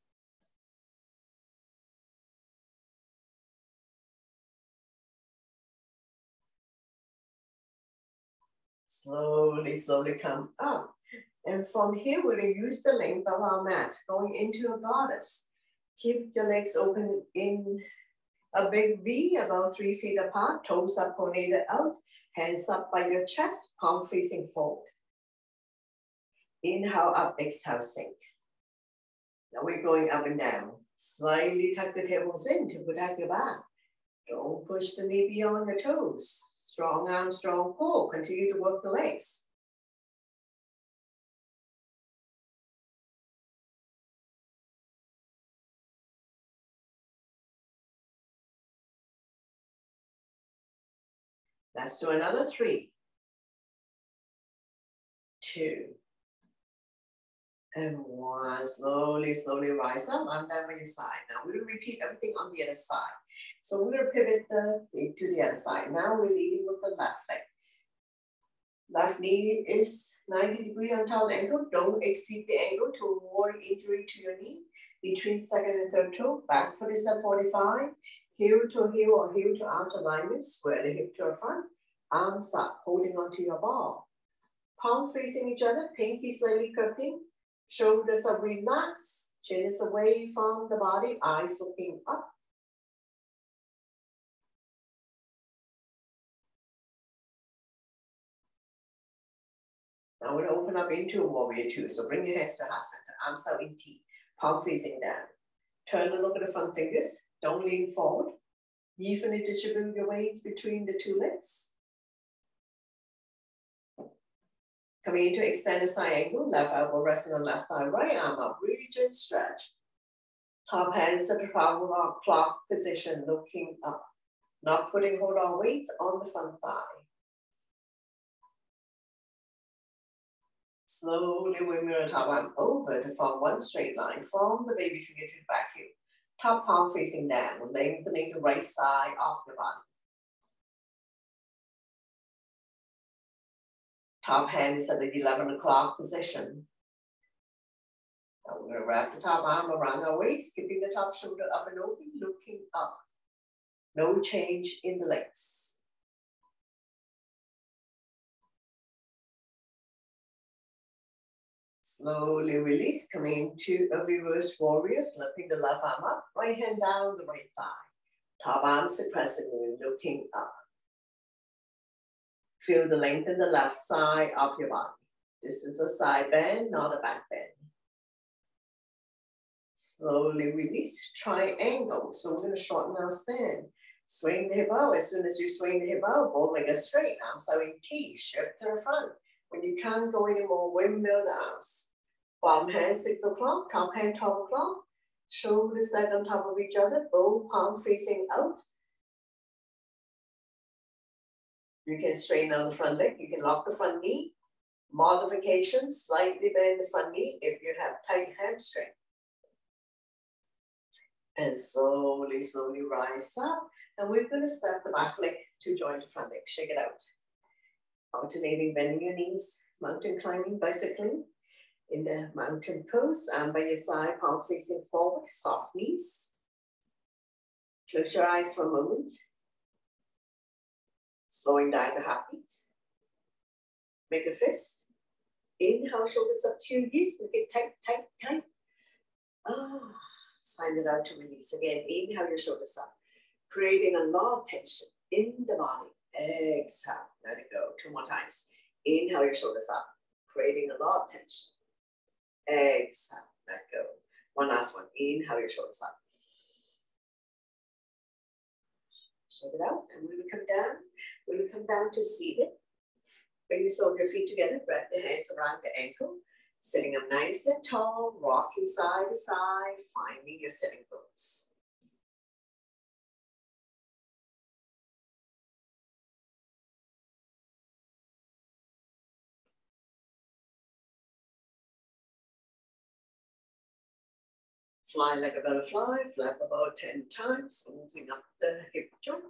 Slowly, slowly come up. And from here, we're going to use the length of our mat, going into a goddess. Keep your legs open in a big V, about 3 feet apart, toes up, pronated out, hands up by your chest, palm facing forward. Inhale up, exhale, sink. Now we're going up and down. Slightly tuck the tailbones in to protect your back. Don't push the knee beyond your toes. Strong arm, strong core. Continue to work the legs. Let's do another 3, 2, and 1. Slowly, slowly rise up. I'm down by your side. Now we're going to repeat everything on the other side. So we're going to pivot the feet to the other side. Now we're leading with the left leg. Left knee is 90 degrees on top of the ankle. Don't exceed the angle to avoid injury to your knee. Between second and third toe, back foot is at 45. Heel to heel or heel to arch alignment. Square the hip to the front. Arms up, holding onto your ball. Palm facing each other, pinky slightly curving. Shoulders are relaxed. Chin is away from the body. Eyes looking up. Now we're going to open up into a warrior two. So bring your hands to heart center. Arms out in T. Palm facing down. Turn and look at the front fingers. Don't lean forward. Evenly distribute your weight between the two legs. Coming into extended side angle. Left elbow resting on left thigh. Right arm up. Reach and stretch. Top hands at the travel clock position. Looking up. Not putting hold on weight on the front thigh. Slowly wing your top arm over to form one straight line from the baby finger to the back heel. Top palm facing down, lengthening the right side of your body. Top hand is at the 11 o'clock position. Now we're going to wrap the top arm around our waist, keeping the top shoulder up and open, looking up. No change in the legs. Slowly release, coming into a reverse warrior, flipping the left arm up, right hand down the right thigh. Top arm suppressing, looking up. Feel the length in the left side of your body. This is a side bend, not a back bend. Slowly release, triangle. So we're going to shorten our stand. Swing the hip out. As soon as you swing the hip out, bowling it straight. Arms out in T. Shift to the front. When you can't go anymore, windmill the arms. Bottom hand 6 o'clock, top hand 12 o'clock. Shoulders stacked on top of each other. Both palm facing out. You can straighten out the front leg. You can lock the front knee. Modification, slightly bend the front knee if you have tight hamstring. And slowly, slowly rise up. And we're going to step the back leg to join the front leg. Shake it out. Alternating, bending your knees. Mountain climbing, bicycling. In the mountain pose, arm by your side, palm facing forward, soft knees. Close your eyes for a moment. Slowing down the heartbeat. Make a fist. Inhale, shoulders up to your knees. Make it tight, tight, tight. Sign it out to release. Again, inhale your shoulders up. Creating a lot of tension in the body. Exhale, let it go. 2 more times. Inhale your shoulders up. Creating a lot of tension. Exhale, let go. One last one. Inhale your shoulders up. Shake it out. And when we come down, to seated. Bring the soles of your feet together. Wrap the hands around the ankle. Sitting up nice and tall. Rocking side to side. Finding your sitting bones. Fly like a butterfly, flap about 10 times, loosening up the hip joint.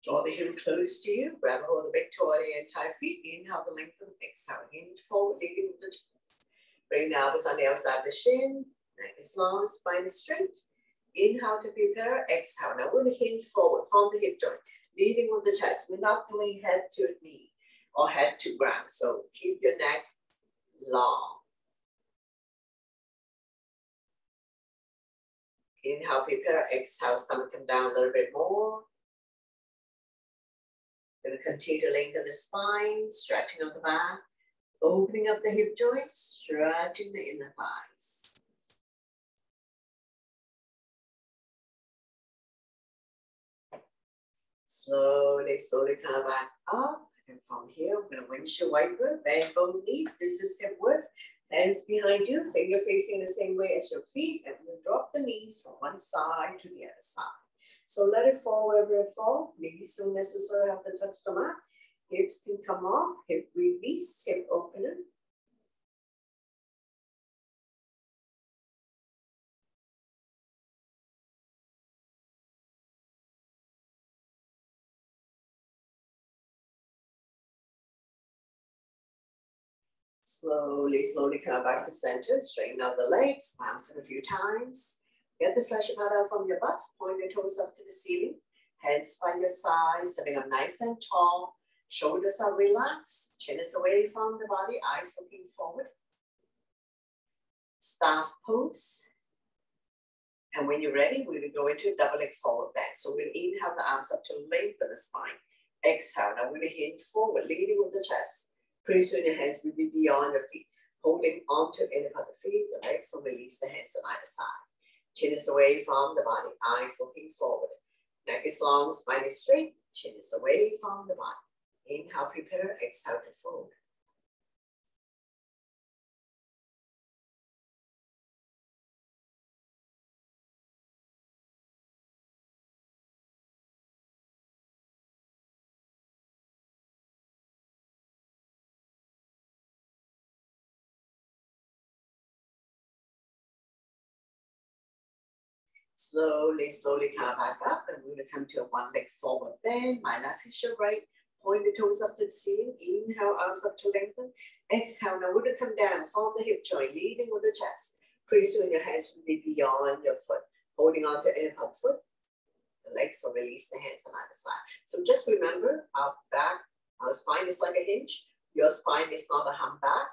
Draw the heel close to you, grab hold of the big toe of the entire feet, inhale the length of the exhale, hinge forward, leading with the chest. Bring the elbows on the outside of the shin, neck is long, spine is straight. Inhale to prepare, exhale. Now we're going to hinge forward from the hip joint, leading with the chest. We're not doing head to knee or head to ground. So keep your neck long. Inhale, prepare, exhale, stomach come down a little bit more. Going to continue to lengthen the spine, stretching out the back, opening up the hip joints, stretching the inner thighs. Slowly, slowly come back up. And from here, we're going to windshield wiper, bend both knees. This is hip width. Hands behind you, finger facing the same way as your feet. And we'll drop the knees from one side to the other side. So let it fall wherever it falls. Maybe so necessary have to touch the mat. Hips can come off, hip release, hip opener. Slowly, slowly come back to center. Straighten out the legs, bounce it a few times. Get the flesh part out from your butt. Point your toes up to the ceiling. Hands by your side, sitting up nice and tall. Shoulders are relaxed. Chin is away from the body. Eyes looking forward. Staff pose. And when you're ready, we're going to go into a double leg forward bend. So we'll inhale the arms up to lengthen the spine. Exhale. Now we're going to hinge forward, leading with the chest. Pretty soon your hands will be beyond your feet. Holding onto the inner part of the feet, the legs, so release the hands on either side. Chin is away from the body, eyes looking forward. Neck is long, spine is straight, chin is away from the body. Inhale, prepare, exhale to fold. Slowly, slowly come back up, and we're going to come to a one leg forward bend. My left is your right. Point the toes up to the ceiling. Inhale, arms up to lengthen. Exhale. Now we're going to come down, form the hip joint, leading with the chest. Pretty soon your hands will be beyond your foot. Holding on to the inner part foot. The legs, so release the hands on either side. So just remember, our back, our spine is like a hinge. Your spine is not a humpback.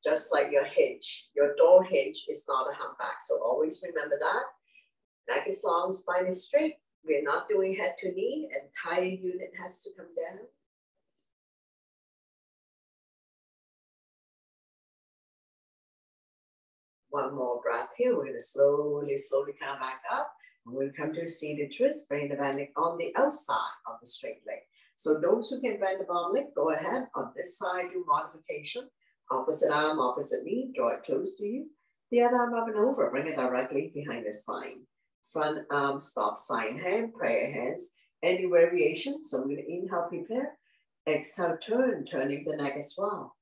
Just like your hinge. Your door hinge is not a humpback. So always remember that. Neck is long, spine is straight. We're not doing head to knee. Entire unit has to come down. One more breath here. We're going to slowly, slowly come back up. And we'll come to a seated twist, bring the bending on the outside of the straight leg. So those who can bend the bottom leg, go ahead. On this side, do modification. Opposite arm, opposite knee, draw it close to you. The other arm up and over, bring it directly behind the spine. Front arm, stop, sign hand, prayer hands. Any variation. So I'm going to inhale, prepare. Exhale, turn, turning the neck as well.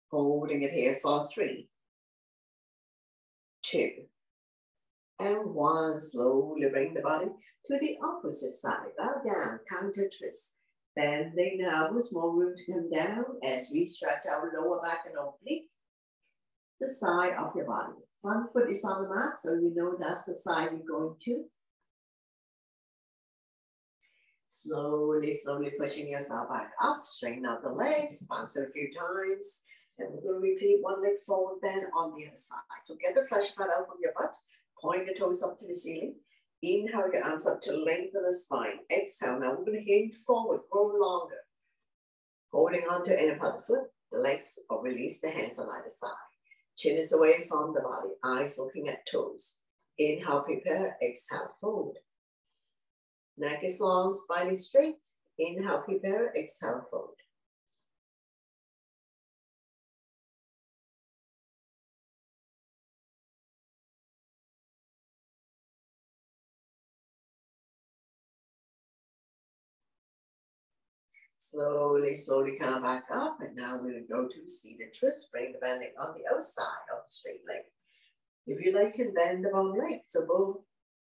Holding it here for 3, 2, and 1. Slowly bring the body to the opposite side. Bow down, counter twist. Bending the elbows, more room to come down as we stretch our lower back and oblique. The side of your body. Front foot is on the mat, so you know that's the side you're going to. Slowly, slowly pushing yourself back up. Straighten out the legs, bounce it a few times. And we're going to repeat one leg forward then on the other side. So get the flesh pad out from your butt. Point your toes up to the ceiling. Inhale your arms up to lengthen the spine. Exhale. Now we're going to hinge forward, grow longer. Holding on to inner part of the foot. The legs or release the hands on either side. Chin is away from the body. Eyes looking at toes. Inhale, prepare. Exhale, fold. Neck is long, spine is straight. Inhale, prepare. Exhale, fold. Slowly, slowly come back up. And now we're going to go to seated twist. Bring the bending on the outside of the straight leg. If you like, you can bend the bottom leg. So both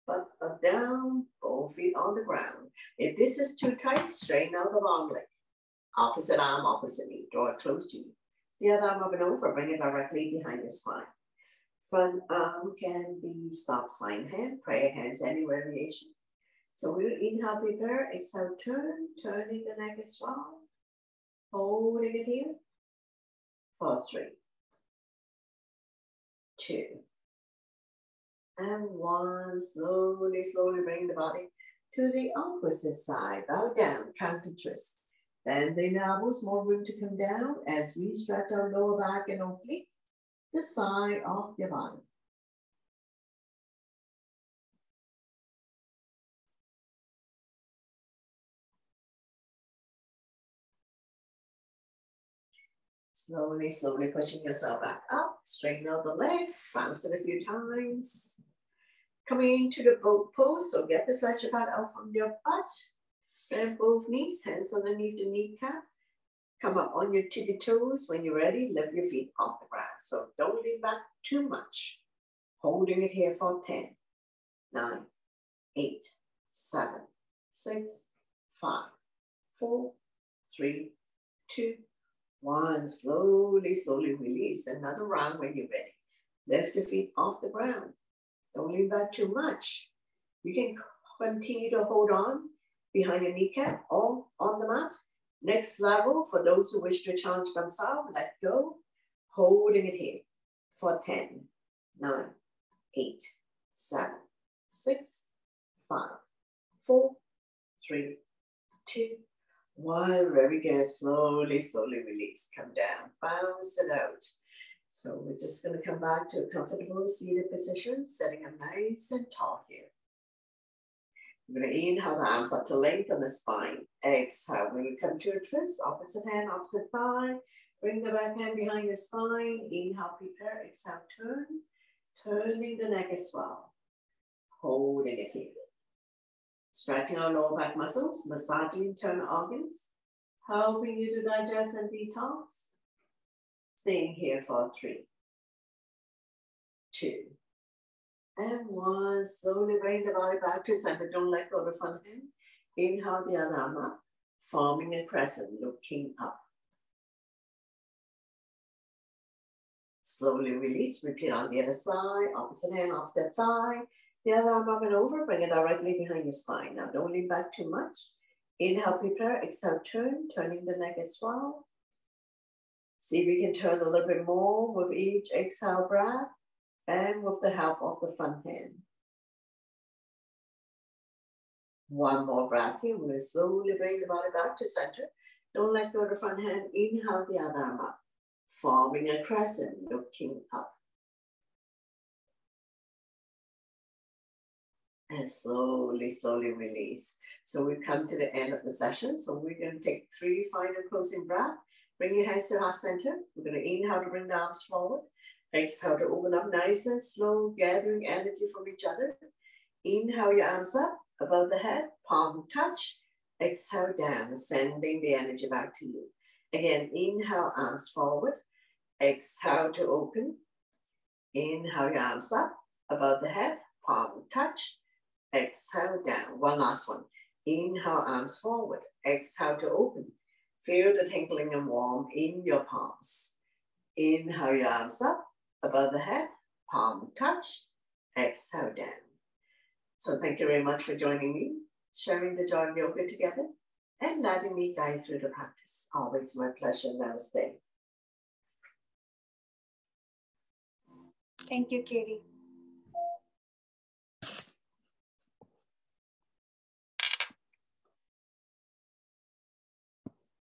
butts are down, both feet on the ground. If this is too tight, straighten out the bottom leg. Opposite arm, opposite knee. Draw it close to you. The other arm up and over. Bring it directly behind the spine. Front arm can be stop, sign hand, prayer hands, any variation. So we'll inhale, prepare, exhale, turn, turning the neck as well. Holding it here for 3, 2, and 1. Slowly, slowly bring the body to the opposite side. Bow down, counter twist. Bending the elbows, more room to come down as we stretch our lower back and oblique the side of your body. Slowly, slowly pushing yourself back up. Straighten out the legs. Bounce it a few times. Coming into the boat pose. So get the flesh pad out from your butt. Bend both knees. Hands underneath the kneecap. Come up on your tippy toes. When you're ready, lift your feet off the ground. So don't lean back too much. Holding it here for 10, 9, 8, 7, 6, 5, 4, 3, 2, 1. Slowly, slowly release. Another round when you're ready. Lift your feet off the ground. Don't lean back too much. You can continue to hold on behind your kneecap or on the mat. Next level, for those who wish to challenge themselves, let go. Holding it here for 10, 9, 8, 7, 6, 5, 4, 3, 2, 1. Very good. Slowly, slowly release. Come down. Bounce it out. So we're just going to come back to a comfortable seated position, setting up nice and tall here. We're going to inhale the arms up to lengthen the spine. Exhale. When you come to a twist, opposite hand, opposite thigh. Bring the back hand behind the spine. Inhale, prepare. Exhale, turn. Turning the neck as well. Holding it here. Stretching our lower back muscles, massaging internal organs, helping you to digest and detox. Staying here for 3, 2, and 1. Slowly bring the body back to center. Don't let go of the front hand. Inhale the other arm up, forming a crescent, looking up. Slowly release. Repeat on the other side. Opposite hand, opposite thigh. The other arm up and over, bring it directly behind your spine. Now don't lean back too much. Inhale, prepare, exhale, turn, turning the neck as well. See if we can turn a little bit more with each exhale breath. And with the help of the front hand. One more breath here. We're going to slowly bring the body back to center. Don't let go of the front hand. Inhale the other arm up, forming a crescent, looking up. And slowly, slowly release. So we've come to the end of the session. So we're going to take 3 final closing breaths. Bring your hands to heart center. We're going to inhale to bring the arms forward. Exhale to open up nice and slow, gathering energy from each other. Inhale your arms up above the head, palm touch. Exhale down, sending the energy back to you. Again, inhale, arms forward. Exhale to open. Inhale your arms up above the head, palm touch. Exhale down. One last one. Inhale, arms forward. Exhale to open. Feel the tingling and warm in your palms. Inhale your arms up above the head, palm touch. Exhale down. So thank you very much for joining me, sharing the joy of yoga together, and letting me guide through the practice. Always my pleasure. Namaste. Thank you, Katie.